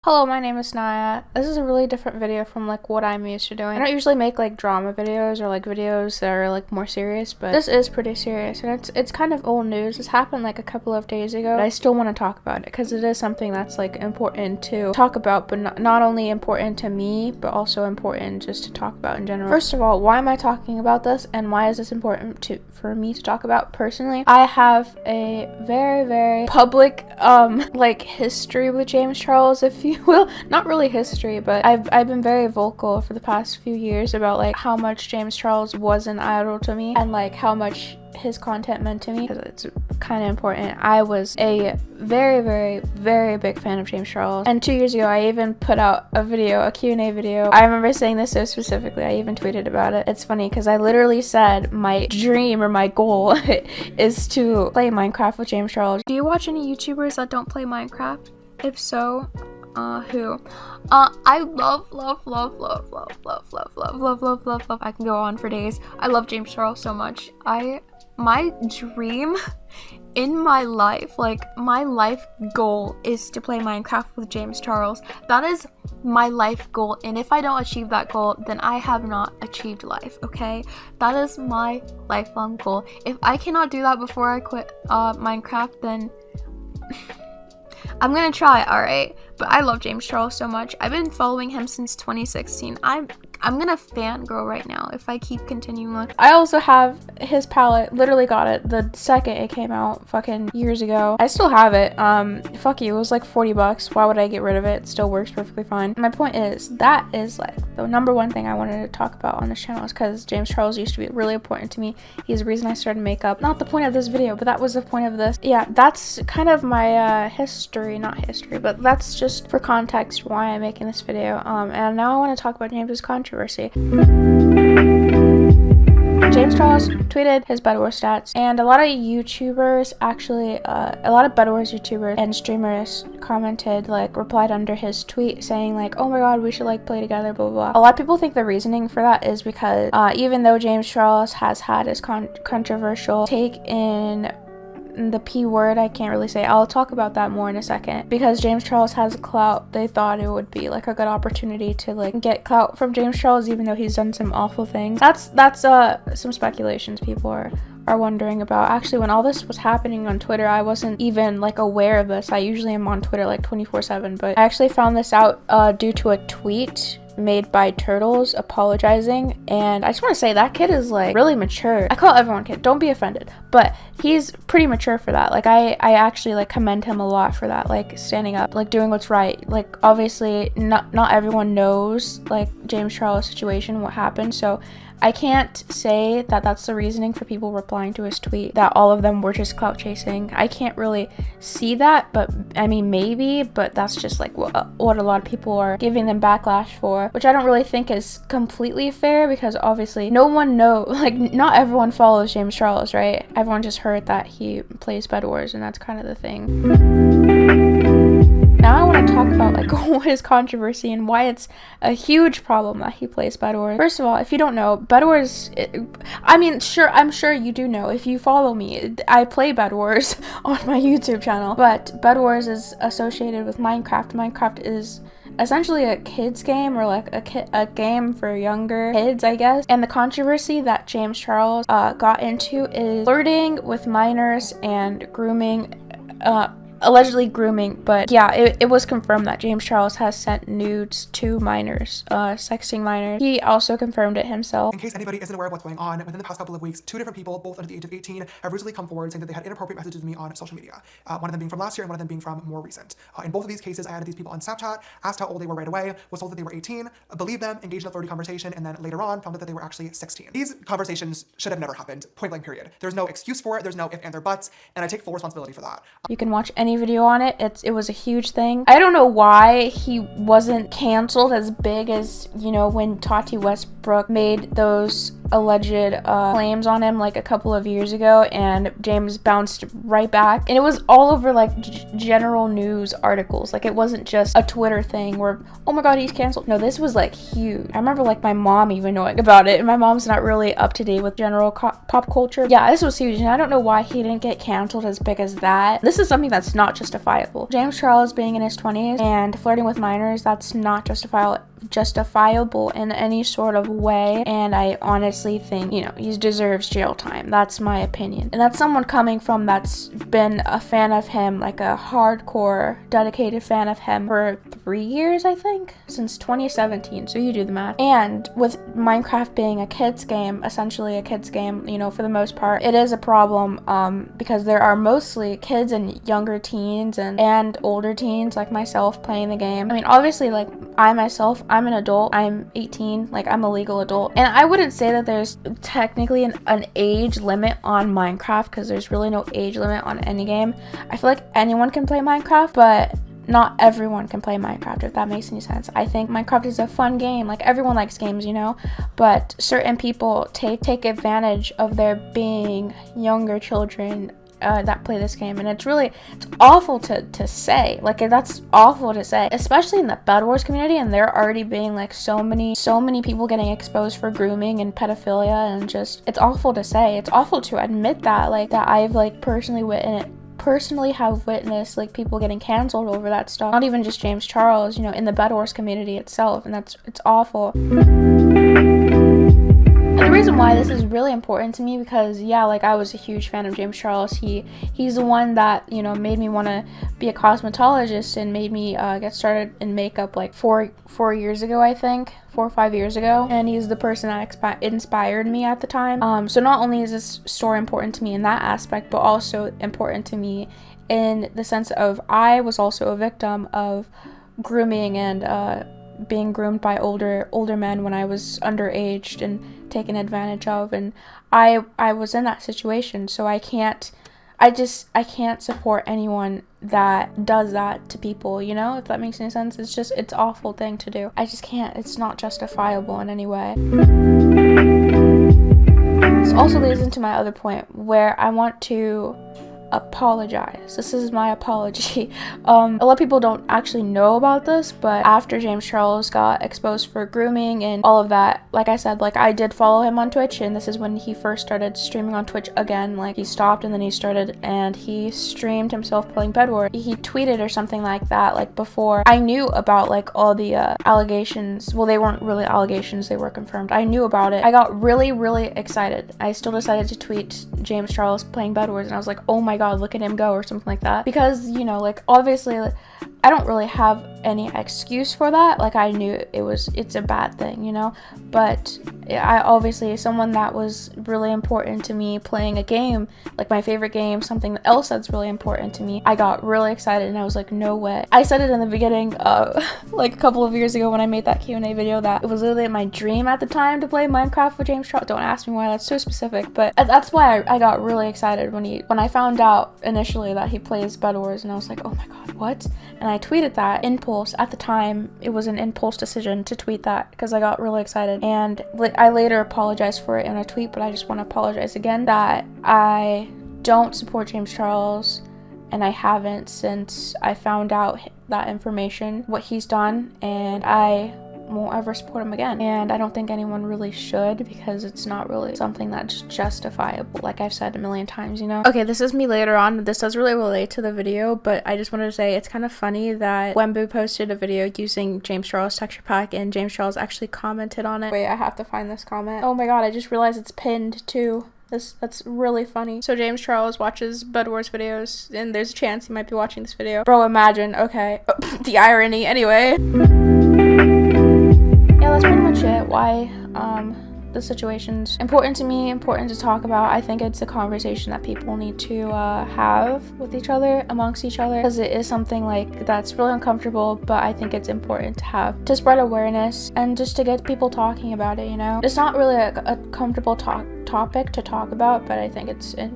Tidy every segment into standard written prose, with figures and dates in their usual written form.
Hello, my name is Naya. This is a really different video from like what I'm used to doing. I don't usually make like drama videos or like videos that are like more serious, but this is pretty serious and it's kind of old news. This happened like a couple of days ago, but I still want to talk about it because it is something that's like important to talk about, but not only important to me, but also important just to talk about in general. First of all, why am I talking about this and why is this important for me to talk about personally? I have a very public like history with James Charles, if you will. Not really history, but I've been very vocal for the past few years about like how much James Charles was an idol to me and like how much his content meant to me, because it's kind of important. I was a very big fan of James Charles, and 2 years ago I even put out a Q&A video. I remember saying this so specifically, I even tweeted about it. It's funny because I literally said my dream or my goal is to play Minecraft with James Charles. Do you watch any YouTubers that don't play Minecraft? If so, who? I love. I can go on for days. I love James Charles so much. My dream in my life, like my life goal, is to play Minecraft with James Charles. That is my life goal, and if I don't achieve that goal, then I have not achieved life, okay? That is my lifelong goal. If I cannot do that before I quit Minecraft, then I'm gonna try, alright? But I love James Charles so much. I've been following him since 2016. I'm gonna fangirl right now if I keep continuing on. I also have his palette. Literally got it the second it came out fucking years ago. I still have it. Fuck you, it was like 40 bucks. Why would I get rid of it? It still works perfectly fine. My point is, that is like the number one thing I wanted to talk about on this channel, is because James Charles used to be really important to me. He's the reason I started makeup. Not the point of this video, but that was the point of this. Yeah, that's kind of my history, not history, but that's just for context why I'm making this video. And now I want to talk about James's controversy. James Charles tweeted his Bedwars stats, and a lot of YouTubers actually, a lot of Bedwars YouTubers and streamers commented, like replied under his tweet saying like, oh my god, we should like play together, blah blah blah. A lot of people think the reasoning for that is because even though James Charles has had his controversial take in the P word, I can't really say. I'll talk about that more in a second. Because James Charles has clout, they thought it would be like a good opportunity to like get clout from James Charles, even though he's done some awful things. That's some speculations people are wondering about. Actually, when all this was happening on Twitter, I wasn't even like aware of this. I usually am on Twitter like 24/7, but I actually found this out due to a tweet made by Turtles apologizing, and I just want to say that kid is like really mature. I call everyone kid, don't be offended, but he's pretty mature for that. Like I actually like commend him a lot for that, like standing up, like doing what's right. Like obviously not everyone knows like James Charles' situation, what happened, so I can't say that that's the reasoning for people replying to his tweet, that all of them were just clout chasing. I can't really see that, but I mean maybe, but that's just like what a lot of people are giving them backlash for, which I don't really think is completely fair, because obviously no one like not everyone follows James Charles, right? Everyone just heard that he plays Bedwars, and that's kind of the thing. Now I want to talk about like his controversy and why it's a huge problem that he plays Bedwars. First of all, if you don't know, Bedwars, I'm sure you do know. If you follow me, I play Bedwars on my YouTube channel, but Bedwars is associated with Minecraft. Minecraft is essentially a kids game, or like a game for younger kids, I guess. And the controversy that James Charles got into is flirting with minors and grooming, allegedly grooming. But yeah, it was confirmed that James Charles has sent nudes to minors, sexting minors. He also confirmed it himself. In case anybody isn't aware of what's going on, within the past couple of weeks, 2 different people, both under the age of 18, have recently come forward saying that they had inappropriate messages with me on social media. One of them being from last year and one of them being from more recent. In both of these cases, I added these people on Snapchat, asked how old they were right away, was told that they were 18, believed them, engaged in a flirty conversation, and then later on found out that they were actually 16. These conversations should have never happened, point blank period. There's no excuse for it, there's no if, and, or buts, and I take full responsibility for that. You can watch any video on it. It was a huge thing. I don't know why he wasn't canceled as big as, you know, when Tati Westbrook made those alleged claims on him like a couple of years ago, and James bounced right back, and it was all over like general news articles. Like, it wasn't just a Twitter thing where, oh my god, he's canceled. No, this was like huge. I remember like my mom even knowing about it, and my mom's not really up to date with general pop culture. Yeah, this was huge, and I don't know why he didn't get canceled as big as that. This is something that's not justifiable. James Charles being in his 20s and flirting with minors, that's not justifiable in any sort of way, and I honestly think, you know, he deserves jail time. That's my opinion, and that's someone coming from that's been a fan of him, like a hardcore dedicated fan of him for 3 years, I think, since 2017. So you do the math. And with Minecraft being a kids game, essentially a kids game, you know, for the most part, it is a problem because there are mostly kids and younger teens and older teens like myself playing the game. I mean, obviously, like, I myself, I'm an adult, I'm 18, like, I'm a legal adult, and I wouldn't say that there's technically an age limit on Minecraft, because there's really no age limit on any game. I feel like anyone can play Minecraft, but not everyone can play Minecraft, if that makes any sense. I think Minecraft is a fun game. Like, everyone likes games, you know, but certain people take advantage of there being younger children that play this game, and it's awful to say. Like, that's awful to say, especially in the Bedwars community, and there already being like so many people getting exposed for grooming and pedophilia, and just, it's awful to say. It's awful to admit that, like, that I've like personally have witnessed like people getting canceled over that stuff. Not even just James Charles, you know, in the Bedwars community itself, and it's awful. And the reason why this is really important to me, because yeah, like, I was a huge fan of James Charles. He's the one that, you know, made me want to be a cosmetologist and made me get started in makeup like four years ago, I think. 4 or 5 years ago, and he's the person that inspired me at the time. So not only is this story important to me in that aspect, but also important to me in the sense of I was also a victim of grooming and being groomed by older men when I was underage and taken advantage of, and I was in that situation. So I can't support anyone that does that to people, you know, if that makes any sense. It's awful thing to do. I just can't. It's not justifiable in any way. This also leads into my other point, where I want to apologize. This is my apology. A lot of people don't actually know about this, but after James Charles got exposed for grooming and all of that, like I said, like, I did follow him on Twitch, and this is when he first started streaming on Twitch again. Like, he stopped and then he started, and he streamed himself playing Bedwars. He tweeted or something like that, like, before I knew about like all the allegations. Well, they weren't really allegations, they were confirmed. I knew about it. I got really excited. I still decided to tweet James Charles playing Bedwars, and I was like, oh my god, look at him go, or something like that, because, you know, like, obviously, like, I don't really have any excuse for that. Like, I knew it's a bad thing, you know, but I obviously, someone that was really important to me playing a game, like my favorite game, something else that's really important to me, I got really excited, and I was like, no way. I said it in the beginning, like a couple of years ago when I made that Q&A video, that it was literally my dream at the time to play Minecraft with James Charles. Don't ask me why, that's so specific, but that's why I got really excited when I found out initially that he plays Bedwars, and I was like, oh my god, what? And I tweeted that impulse. At the time, it was an impulse decision to tweet that because I got really excited, and I later apologized for it in a tweet, but I just want to apologize again that I don't support James Charles, and I haven't since I found out that information, what he's done, and I won't ever support him again. And I don't think anyone really should, because it's not really something that's justifiable, like I've said a million times, you know. Okay, this is me later on. This does really relate to the video, but I just wanted to say it's kind of funny that Wembu posted a video using James Charles texture pack, and James Charles actually commented on it. Wait, I have to find this comment. Oh my god, I just realized it's pinned too. That's really funny. So James Charles watches Bedwars videos, and there's a chance he might be watching this video. Bro, imagine. Okay. The irony. Anyway. Yeah, that's pretty much it. Why the situation's important to me, important to talk about. I think it's a conversation that people need to have with each other, amongst each other, because it is something like that's really uncomfortable, but I think it's important to have, to spread awareness and just to get people talking about it, you know. It's not really a comfortable topic to talk about, but I think it's an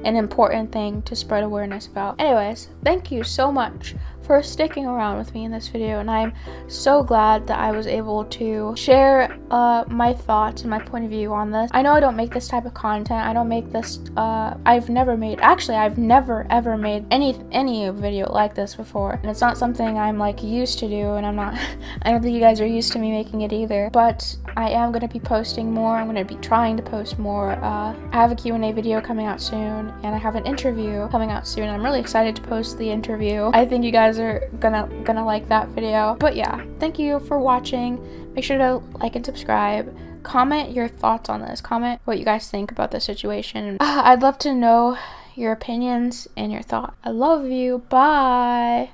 important thing to spread awareness about. Anyways, thank you so much for sticking around with me in this video, and I'm so glad that I was able to share my thoughts and my point of view on this. I know I don't make this type of content. I don't make this, I've never ever made any video like this before, and it's not something I'm like used to do, and I don't think you guys are used to me making it either, but I am going to be posting more. I'm going to be trying to post more. I have a Q&A video coming out soon, and I have an interview coming out soon. I'm really excited to post the interview. I think you guys are gonna like that video. But yeah, thank you for watching. Make sure to like and subscribe. Comment your thoughts on this. Comment what you guys think about the situation. I'd love to know your opinions and your thoughts. I love you. Bye.